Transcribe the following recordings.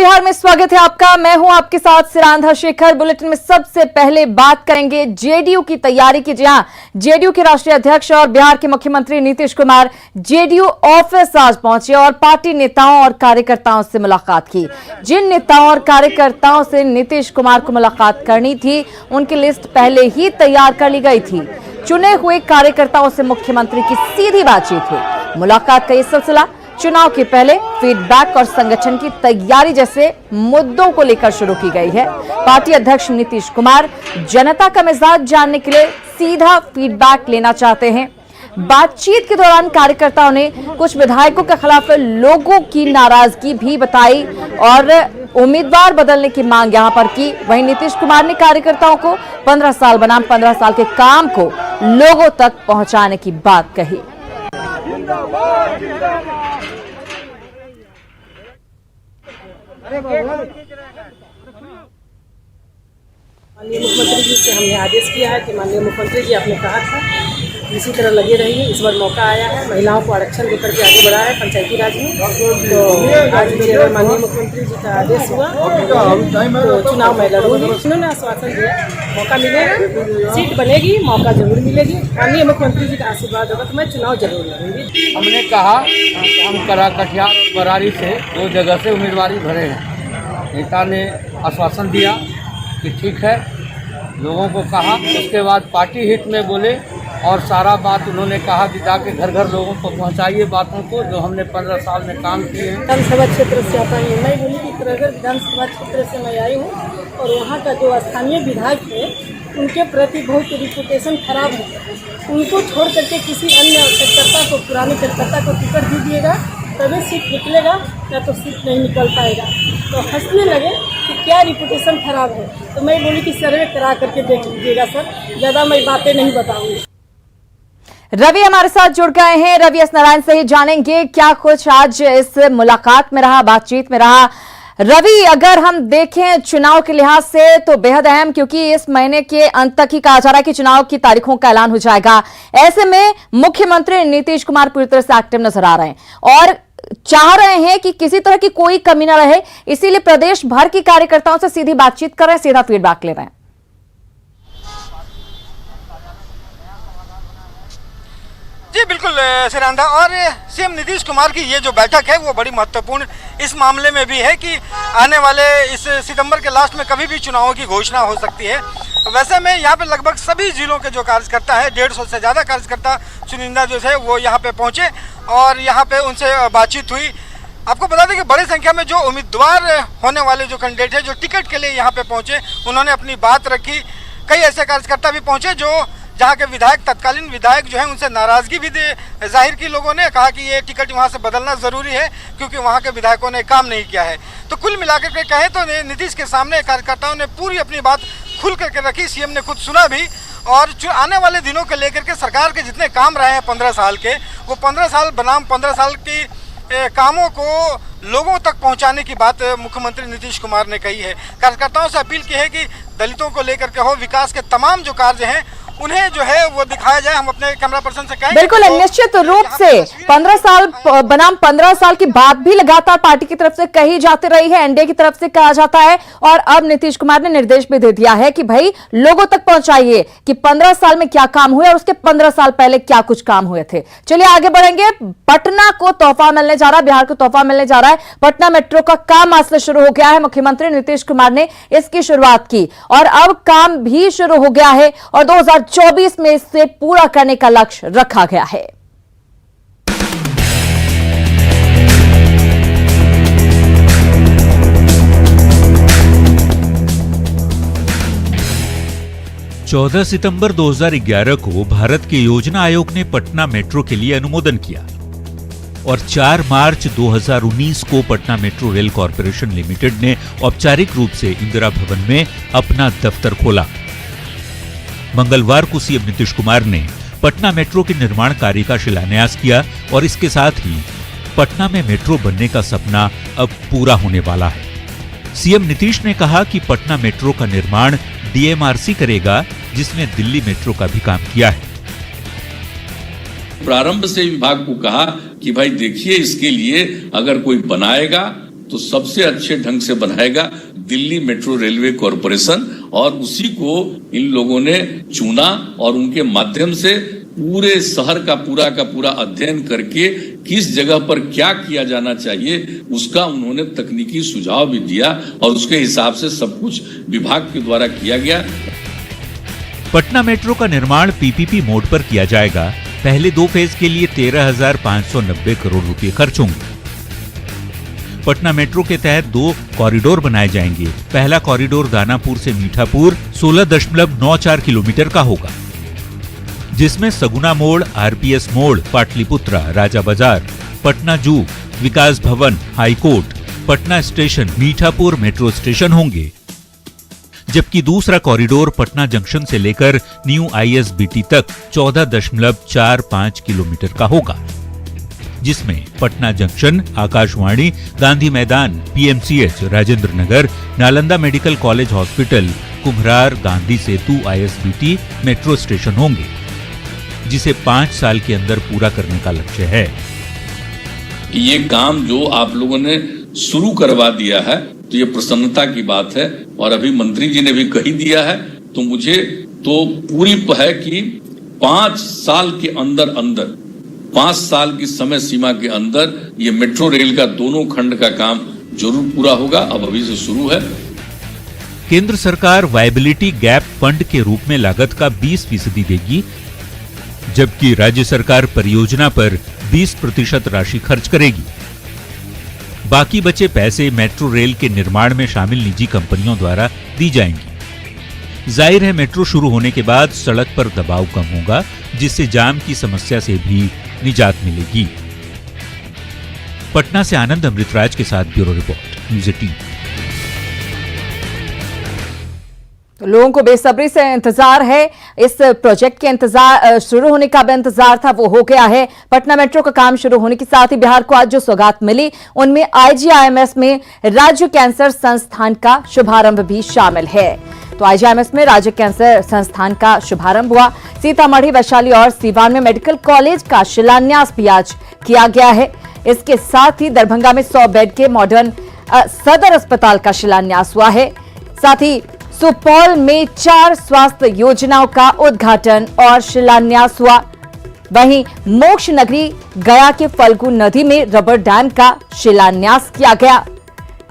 बिहार में स्वागत है आपका। मैं हूं आपके साथ सिरांधा शेखर। बुलेटिन में सबसे पहले बात करेंगे जेडीयू की तैयारी की। जहां जेडीयू के राष्ट्रीय अध्यक्ष और बिहार के मुख्यमंत्री नीतीश कुमार जेडीयू ऑफिस आज पहुंचे और पार्टी नेताओं और कार्यकर्ताओं से मुलाकात की। जिन नेताओं और कार्यकर्ताओं से नीतीश कुमार को मुलाकात करनी थी उनकी लिस्ट पहले ही तैयार कर ली गई थी। चुने हुए कार्यकर्ताओं से मुख्यमंत्री की सीधी बातचीत हुई। मुलाकात का ये सिलसिला चुनाव के पहले फीडबैक और संगठन की तैयारी जैसे मुद्दों को लेकर शुरू की गई है। पार्टी अध्यक्ष नीतीश कुमार जनता का मिजाज जानने के लिए सीधा फीडबैक लेना चाहते हैं। बातचीत के दौरान कार्यकर्ताओं ने कुछ विधायकों के खिलाफ लोगों की नाराजगी भी बताई और उम्मीदवार बदलने की मांग यहां पर की। वहीं नीतीश कुमार ने कार्यकर्ताओं को 15 साल बनाम 15 साल के काम को लोगों तक पहुंचाने की बात कही। माननीय मुख्यमंत्री जी से हमने आदेश किया है कि माननीय मुख्यमंत्री जी आपने कहा था इसी तरह लगे रहिए। इस बार मौका आया है, महिलाओं को आरक्षण देकर के आगे बढ़ा है पंचायती राज में। तो आज मेरे माननीय मुख्यमंत्री जी का आदेश हुआ तो चुनाव में लड़ूंगी। उन्होंने आश्वासन दिया मौका मिलेगा, सीट बनेगी, मौका जरूर मिलेगी। माननीय मुख्यमंत्री जी का आशीर्वाद होगा तो मैं चुनाव जरूर लड़ूंगी। हमने कहा हम करा कटिहार और बरारी से 2 जगह से उम्मीदवारी भरे हैं। नेता ने आश्वासन दिया कि ठीक है, लोगों को कहा। उसके बाद पार्टी हित में बोले और सारा बात उन्होंने कहा कि जाके घर घर लोगों को पहुंचाइए बातों को जो हमने 15 साल में काम किए हैं। विधानसभा क्षेत्र से आता है, मैं बोली कि तरगर विधानसभा क्षेत्र से मैं आई हूँ और वहाँ का जो स्थानीय विधायक है उनके प्रति बहुत रिपुटेशन खराब है। उनको छोड़ करके किसी अन्य कार्यकर्ता को, पुराने कार्यकर्ता को टिकट भी दिएगा तभी सीट निकलेगा, या तो सीट नहीं निकल पाएगा। तो हंसने लगे कि क्या रिपुटेशन खराब है। तो मैं बोली कि सर्वे करा करके देख लीजिएगा सर, ज़्यादा मैं बातें नहीं बताऊँगी। रवि हमारे साथ जुड़ गए हैं। रवि एस नारायण से ही जानेंगे क्या कुछ आज इस मुलाकात में रहा, बातचीत में रहा। रवि, अगर हम देखें चुनाव के लिहाज से तो बेहद अहम, क्योंकि इस महीने के अंत तक ही कहा जा रहा है कि चुनाव की तारीखों का ऐलान हो जाएगा। ऐसे में मुख्यमंत्री नीतीश कुमार पूरी तरह से एक्टिव नजर आ रहे हैं और चाह रहे हैं कि किसी तरह की कोई कमी न रहे, इसीलिए प्रदेश भर के कार्यकर्ताओं से सीधी बातचीत कर रहे हैं, सीधा फीडबैक ले रहे हैं। जी बिल्कुल सिरांधा, और सीएम नीतीश कुमार की ये जो बैठक है वो बड़ी महत्वपूर्ण इस मामले में भी है कि आने वाले इस सितंबर के लास्ट में कभी भी चुनावों की घोषणा हो सकती है। वैसे में यहाँ पे लगभग सभी जिलों के जो कार्यकर्ता है, 150 से ज़्यादा कार्यकर्ता चुनिंदा जो है वो यहाँ पे पहुँचे और यहाँ पे उनसे बातचीत हुई। आपको बता दें कि बड़ी संख्या में जो उम्मीदवार होने वाले जो कैंडिडेट है जो टिकट के लिए यहाँ पे पहुँचे, उन्होंने अपनी बात रखी। कई ऐसे कार्यकर्ता भी पहुँचे जो जहाँ के विधायक, तत्कालीन विधायक जो है उनसे नाराज़गी भी जाहिर की। लोगों ने कहा कि ये टिकट वहाँ से बदलना ज़रूरी है क्योंकि वहाँ के विधायकों ने काम नहीं किया है। तो कुल मिलाकर के कहे तो नीतीश के सामने कार्यकर्ताओं ने पूरी अपनी बात खुल करके रखी। सीएम ने खुद सुना भी और जो आने वाले दिनों को लेकर के सरकार के जितने काम रहे हैं 15 साल के, वो 15 साल बनाम 15 साल की कामों को लोगों तक पहुंचाने की बात मुख्यमंत्री नीतीश कुमार ने कही है। कार्यकर्ताओं से अपील की है कि दलितों को लेकर के हो, विकास के तमाम जो कार्य हैं उन्हें जो है वो दिखाया जाए। हम अपने कैमरा पर्सन से कहेंगे। बिल्कुल, निश्चित रूप से 15 साल बनाम 15 साल की बात भी लगातार पार्टी की तरफ से कही जाती रही है, एनडीए की तरफ से कहा जाता है और अब नीतीश कुमार ने निर्देश भी दे दिया है कि भाई लोगों तक पहुंचाइए कि 15 साल में क्या काम हुए और उसके 15 साल पहले क्या कुछ काम हुए थे। चलिए आगे बढ़ेंगे। पटना को तोहफा मिलने जा रहा है, बिहार को तोहफा मिलने जा रहा है। पटना मेट्रो का काम आज से शुरू हो गया है। मुख्यमंत्री नीतीश कुमार ने इसकी शुरुआत की और अब काम भी शुरू हो गया है और 2024 में इसे पूरा करने का लक्ष्य रखा गया है। चौदह सितंबर 2011 को भारत के योजना आयोग ने पटना मेट्रो के लिए अनुमोदन किया और 4 मार्च 2019 को Patna metro rail corporation limited ने औपचारिक रूप से इंदिरा भवन में अपना दफ्तर खोला। मंगलवार को सीएम नीतीश कुमार ने पटना मेट्रो के निर्माण कार्य का शिलान्यास किया और इसके साथ ही पटना में मेट्रो बनने का सपना अब पूरा होने वाला है। सीएम नीतीश ने कहा कि पटना मेट्रो का निर्माण डीएमआरसी करेगा, जिसने दिल्ली मेट्रो का भी काम किया है। प्रारंभ से विभाग को कहा कि भाई देखिए, इसके लिए अगर कोई बनाएगा तो सबसे अच्छे ढंग से बनाएगा दिल्ली मेट्रो रेलवे कॉरपोरेशन, और उसी को इन लोगों ने चुना और उनके माध्यम से पूरे शहर का पूरा अध्ययन करके किस जगह पर क्या किया जाना चाहिए उसका उन्होंने तकनीकी सुझाव भी दिया और उसके हिसाब से सब कुछ विभाग के द्वारा किया गया। पटना मेट्रो का निर्माण पीपीपी मोड पर किया जाएगा। पहले 2 फेज के लिए 13,590 करोड़ रुपए खर्च होंगे। पटना मेट्रो के तहत 2 कॉरिडोर बनाए जाएंगे। पहला कॉरिडोर दानापुर से मीठापुर 16.94 किलोमीटर का होगा, जिसमें सगुना मोड़, आरपीएस मोड़, पाटलिपुत्रा, राजा बाजार, पटना जू, विकास भवन, high court, Patna station, Mithapur metro station होंगे। जबकि दूसरा कॉरिडोर पटना जंक्शन से लेकर न्यू आईएसबीटी तक 14.45 किलोमीटर का होगा, जिसमें Patna junction, Akashvani, Gandhi Maidan, PMCH, Rajendra Nagar, Nalanda medical college hospital, Kumhrar, Gandhi Setu, ISBT metro station होंगे, जिसे 5 साल के अंदर पूरा करने का लक्ष्य है। ये काम जो आप लोगों ने शुरू करवा दिया है तो ये प्रसन्नता की बात है, और अभी मंत्री जी ने भी कही दिया है, तो मुझे तो पूरी है कि 5 साल के अंदर 5 साल की समय सीमा के अंदर ये मेट्रो रेल का दोनों खंड का काम जरूर पूरा होगा। अब अभी से शुरू है। केंद्र सरकार वायबिलिटी गैप फंड के रूप में लागत का 20% देगी, जबकि राज्य सरकार परियोजना पर 20% राशि खर्च करेगी। बाकी बचे पैसे मेट्रो रेल के निर्माण में शामिल निजी कंपनियों द्वारा दी जाएंगी। जाहिर है, मेट्रो शुरू होने के बाद सड़क पर दबाव कम होगा, जिससे जाम की समस्या से भी निजात मिलेगी। पटना से आनंद अमृतराज के साथ ब्यूरो रिपोर्ट, न्यूज़ 18। तो लोगों को बेसब्री से इंतजार है। इस प्रोजेक्ट के इंतजार शुरू होने का भी इंतजार था, वो हो गया है। पटना मेट्रो का काम शुरू होने के साथ ही बिहार को आज जो सौगात मिली, उनमें आईजीआईएमएस में राज्य कैंसर संस्थान का शुभारंभ भी शामिल है। तो आईजीआईएमएस में राज्य कैंसर संस्थान का शुभारंभ हुआ। सीतामढ़ी, वैशाली और सीवान में मेडिकल कॉलेज का शिलान्यास भी आज किया गया है। इसके साथ ही दरभंगा में 100 बेड के मॉडर्न सदर अस्पताल का शिलान्यास हुआ है। साथ ही सुपौल में 4 स्वास्थ्य योजनाओं का उद्घाटन और शिलान्यास हुआ। वहीं मोक्ष नगरी गया के फल्गु नदी में रबर डैम का शिलान्यास किया गया।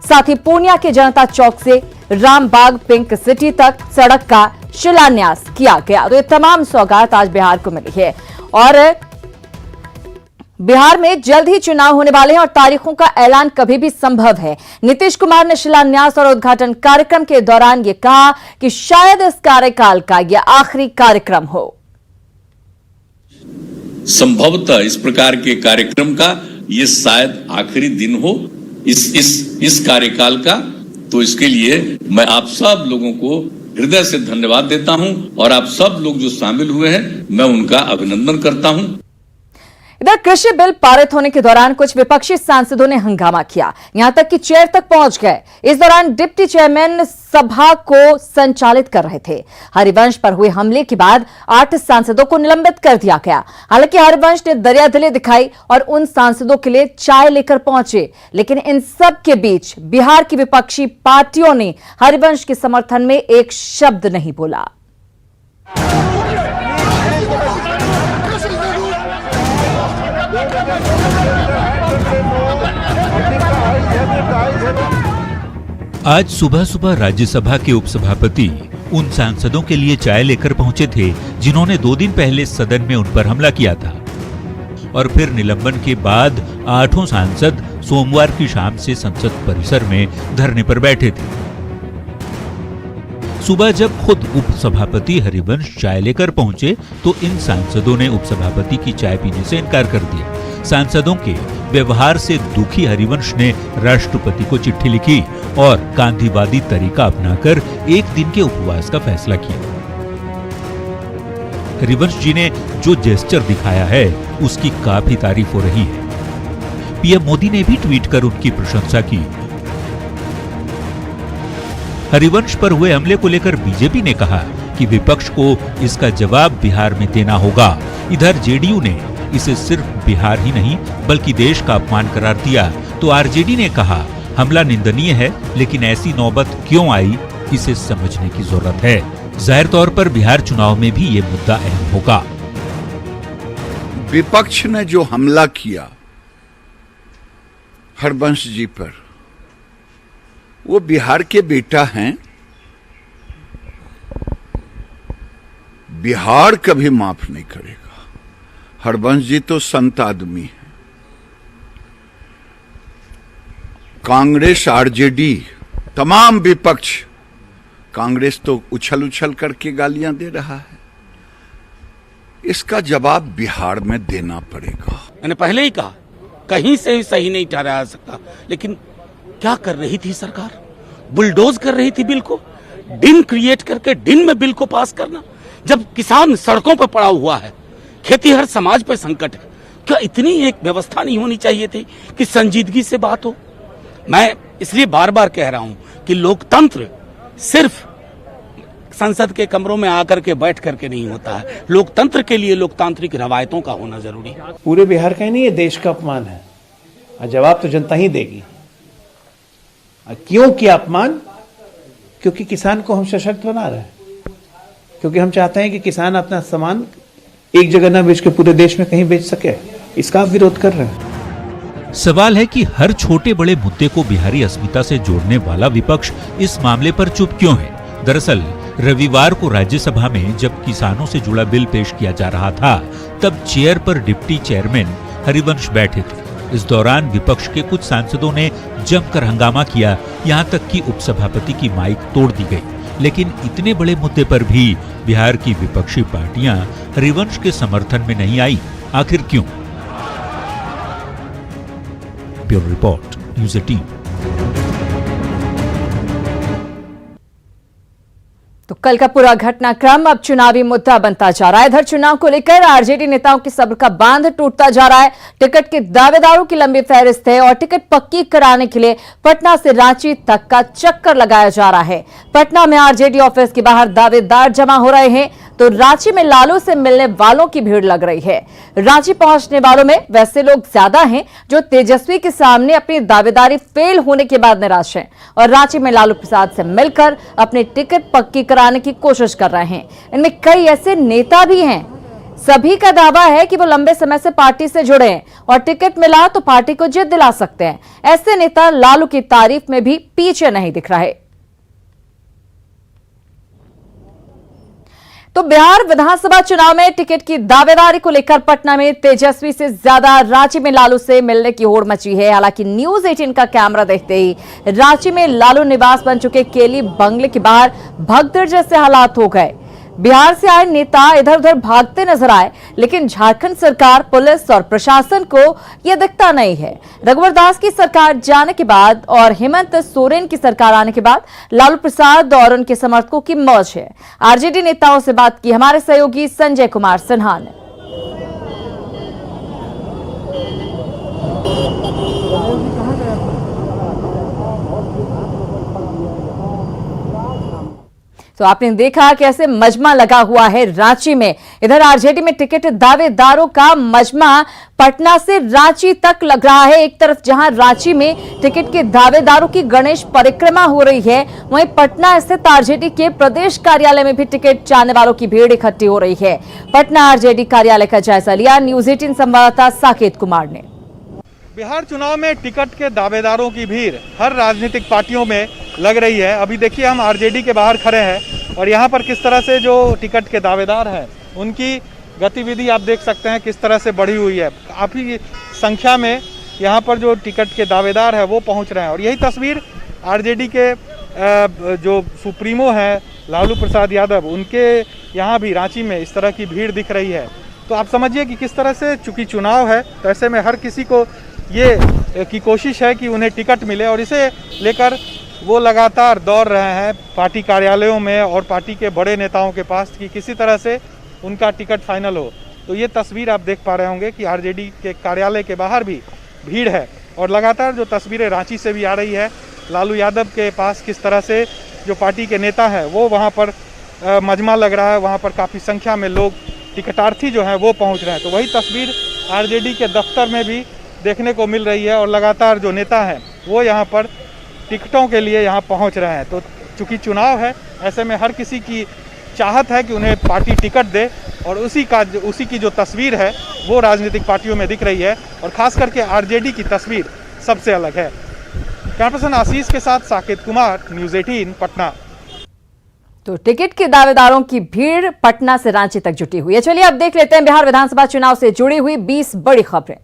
साथ ही पूर्णिया के जनता चौक से रामबाग पिंक सिटी तक सड़क का शिलान्यास किया गया। तो ये तमाम सौगात आज बिहार को मिली है और बिहार में जल्द ही चुनाव होने वाले हैं और तारीखों का ऐलान कभी भी संभव है। नीतीश कुमार ने शिलान्यास और उद्घाटन कार्यक्रम के दौरान यह कहा कि शायद इस कार्यकाल का यह आखिरी कार्यक्रम हो। संभवतः इस प्रकार के कार्यक्रम का ये शायद आखिरी दिन हो इस कार्यकाल का। तो इसके लिए मैं आप सब लोगों को हृदय से धन्यवाद देता हूं और आप सब लोग जो शामिल हुए हैं मैं उनका अभिनंदन करता हूं। इधर कृषि बिल पारित होने के दौरान कुछ विपक्षी सांसदों ने हंगामा किया, यहां तक कि चेयर तक पहुंच गए। इस दौरान डिप्टी चेयरमैन सभा को संचालित कर रहे थे। हरिवंश पर हुए हमले के बाद 8 सांसदों को निलंबित कर दिया गया। हालांकि हरिवंश ने दरियादिली दिखाई और उन सांसदों के लिए चाय लेकर पहुंचे, लेकिन इन सब के बीच बिहार की विपक्षी पार्टियों ने हरिवंश के समर्थन में एक शब्द नहीं बोला। आज सुबह सुबह राज्यसभा के उपसभापति उन सांसदों के लिए चाय लेकर पहुंचे थे जिन्होंने 2 दिन पहले सदन में उन पर हमला किया था और फिर निलंबन के बाद 8 सांसद सोमवार की शाम से संसद परिसर में धरने पर बैठे थे। सुबह जब खुद उपसभापति हरिवंश चाय लेकर पहुंचे तो इन सांसदों ने उपसभापति की चाय पीने से इनकार कर दिया। सांसदों के व्यवहार से दुखी हरिवंश ने राष्ट्रपति को चिट्ठी लिखी और गांधीवादी तरीका अपनाकर 1 दिन के उपवास का फैसला किया। हरिवंश जी ने जो जेस्चर दिखाया है उसकी काफी तारीफ हो रही है। पीएम मोदी ने भी ट्वीट कर उनकी प्रशंसा की। हरिवंश पर हुए हमले को लेकर बीजेपी ने कहा कि विपक्ष को इसका जवाब बिहार में देना होगा। इधर जेडीयू ने इसे सिर्फ बिहार ही नहीं बल्कि देश का अपमान करार दिया तो आरजेडी ने कहा हमला निंदनीय है, लेकिन ऐसी नौबत क्यों आई, इसे समझने की जरूरत है। जाहिर तौर पर बिहार चुनाव में भी ये मुद्दा अहम होगा। विपक्ष ने जो हमला किया हरबंश जी पर, वो बिहार के बेटा हैं, बिहार कभी माफ नहीं करेगा। हरबंश जी तो संत आदमी है। कांग्रेस, आरजेडी, तमाम विपक्ष, कांग्रेस तो उछल उछल करके गालियां दे रहा है, इसका जवाब बिहार में देना पड़ेगा। मैंने पहले ही कहा, कहीं से भी सही नहीं ठहराया जा सकता, लेकिन क्या कर रही थी सरकार? बुलडोज कर रही थी बिल को, दिन क्रिएट करके दिन में बिल को पास करना। जब किसान सड़कों पर पड़ा हुआ है, खेतीहर समाज पर संकट है, क्या इतनी एक व्यवस्था नहीं होनी चाहिए थी कि संजीदगी से बात हो? मैं इसलिए बार बार कह रहा हूं कि लोकतंत्र सिर्फ संसद के कमरों में आकर के बैठ करके नहीं होता है। लोकतंत्र के लिए लोकतांत्रिक रवायतों का होना जरूरी है। पूरे बिहार का ही नहीं, ये देश का अपमान है और जवाब तो जनता ही देगी। क्यों किया अपमान? क्योंकि किसान को हम सशक्त बना रहे हैं, क्योंकि हम चाहते हैं कि किसान अपना सामान एक जगह न बेच के पूरे देश में कहीं बेच सके। इसका आप विरोध कर रहे हैं। सवाल है कि हर छोटे बड़े मुद्दे को बिहारी अस्मिता से जोड़ने वाला विपक्ष इस मामले पर चुप क्यों है? दरअसल रविवार को राज्यसभा में जब किसानों से जुड़ा बिल पेश किया जा रहा था, तब चेयर पर डिप्टी चेयरमैन हरिवंश बैठे थे। इस दौरान विपक्ष के कुछ सांसदों ने जमकर हंगामा किया, यहां तक कि उपसभापति की माइक तोड़ दी गई। लेकिन इतने बड़े मुद्दे पर भी बिहार की विपक्षी पार्टियां हरिवंश के समर्थन में नहीं आई। आखिर क्यों? Bureau report, news 18। तो कल का पूरा घटनाक्रम अब चुनावी मुद्दा बनता जा रहा है। इधर चुनाव को लेकर आरजेडी नेताओं के सब्र का बांध टूटता जा रहा है। टिकट के दावेदारों की लंबी फहरिस्त है और टिकट पक्की कराने के लिए पटना से रांची तक का चक्कर लगाया जा रहा है। पटना में आरजेडी ऑफिस के बाहर दावेदार जमा हो रहे हैं, तो रांची में लालू से मिलने वालों की भीड़ लग रही है। रांची पहुंचने वालों में वैसे लोग ज्यादा हैं जो तेजस्वी के सामने अपनी दावेदारी फेल होने के बाद निराश हैं और रांची में लालू प्रसाद से मिलकर अपनी टिकट पक्की कराने की कोशिश कर रहे हैं। इनमें कई ऐसे नेता भी हैं, सभी का दावा है कि वो लंबे समय से पार्टी से जुड़े हैं और टिकट मिला तो पार्टी को जीत दिला सकते हैं। ऐसे नेता लालू की तारीफ में भी पीछे नहीं दिख रहे। तो बिहार विधानसभा चुनाव में टिकट की दावेदारी को लेकर पटना में तेजस्वी से ज्यादा रांची में लालू से मिलने की होड़ मची है। हालांकि न्यूज़ 18 का कैमरा देखते ही रांची में लालू निवास बन चुके केली बंगले के बाहर भगदड़ जैसे हालात हो गए। बिहार से आए नेता इधर उधर भागते नजर आए, लेकिन झारखंड सरकार, पुलिस और प्रशासन को यह दिखता नहीं है। रघुवर दास की सरकार जाने के बाद और हेमंत सोरेन की सरकार आने के बाद लालू प्रसाद और उनके समर्थकों की मौज है। आरजेडी नेताओं से बात की हमारे सहयोगी संजय कुमार सिन्हा ने। तो आपने देखा कैसे मजमा लगा हुआ है रांची में। इधर आरजेडी में टिकट दावेदारों का मजमा पटना से रांची तक लग रहा है। एक तरफ जहां रांची में टिकट के दावेदारों की गणेश परिक्रमा हो रही है, वहीं पटना स्थित आरजेडी के प्रदेश कार्यालय में भी टिकट चाहने वालों की भीड़ इकट्ठी हो रही है। पटना आरजेडी कार्यालय का जायजा लिया न्यूज़ 18 संवाददाता साकेत कुमार ने। बिहार चुनाव में टिकट के दावेदारों की भीड़ हर राजनीतिक पार्टियों में लग रही है। अभी देखिए हम आरजेडी के बाहर खड़े हैं और यहाँ पर किस तरह से जो टिकट के दावेदार हैं उनकी गतिविधि आप देख सकते हैं किस तरह से बढ़ी हुई है। काफ़ी संख्या में यहाँ पर जो टिकट के दावेदार है वो पहुँच रहे हैं और यही तस्वीर आरजेडी के जो सुप्रीमो हैं लालू प्रसाद यादव, उनके यहाँ भी रांची में इस तरह की भीड़ दिख रही है। तो आप समझिए कि किस तरह से, चूँकि चुनाव है तो ऐसे में हर किसी को ये की कोशिश है कि उन्हें टिकट मिले और इसे लेकर वो लगातार दौड़ रहे हैं पार्टी कार्यालयों में और पार्टी के बड़े नेताओं के पास कि किसी तरह से उनका टिकट फाइनल हो। तो ये तस्वीर आप देख पा रहे होंगे कि आरजेडी के कार्यालय के बाहर भी भीड़ है और लगातार जो तस्वीरें रांची से भी आ रही है, लालू यादव के पास किस तरह से जो पार्टी के नेता हैं वो वहाँ पर मजमा लग रहा है, वहाँ पर काफ़ी संख्या में लोग टिकटार्थी जो हैं वो पहुँच रहे हैं। तो वही तस्वीर आरजेडी के दफ्तर में भी देखने को मिल रही है और लगातार जो नेता हैं वो यहाँ पर टिकटों के लिए यहाँ पहुँच रहे हैं। तो चूंकि चुनाव है, ऐसे में हर किसी की चाहत है कि उन्हें पार्टी टिकट दे, और उसी की जो तस्वीर है वो राजनीतिक पार्टियों में दिख रही है, और खास करके आरजेडी की तस्वीर सबसे अलग है। कैमरा पर्सन आशीष के साथ साकेत कुमार, न्यूज़ 18 पटना। तो टिकट के दावेदारों की भीड़ पटना से रांची तक जुटी हुई है। चलिए अब देख लेते हैं बिहार विधानसभा चुनाव से जुड़ी हुई 20 बड़ी खबरें।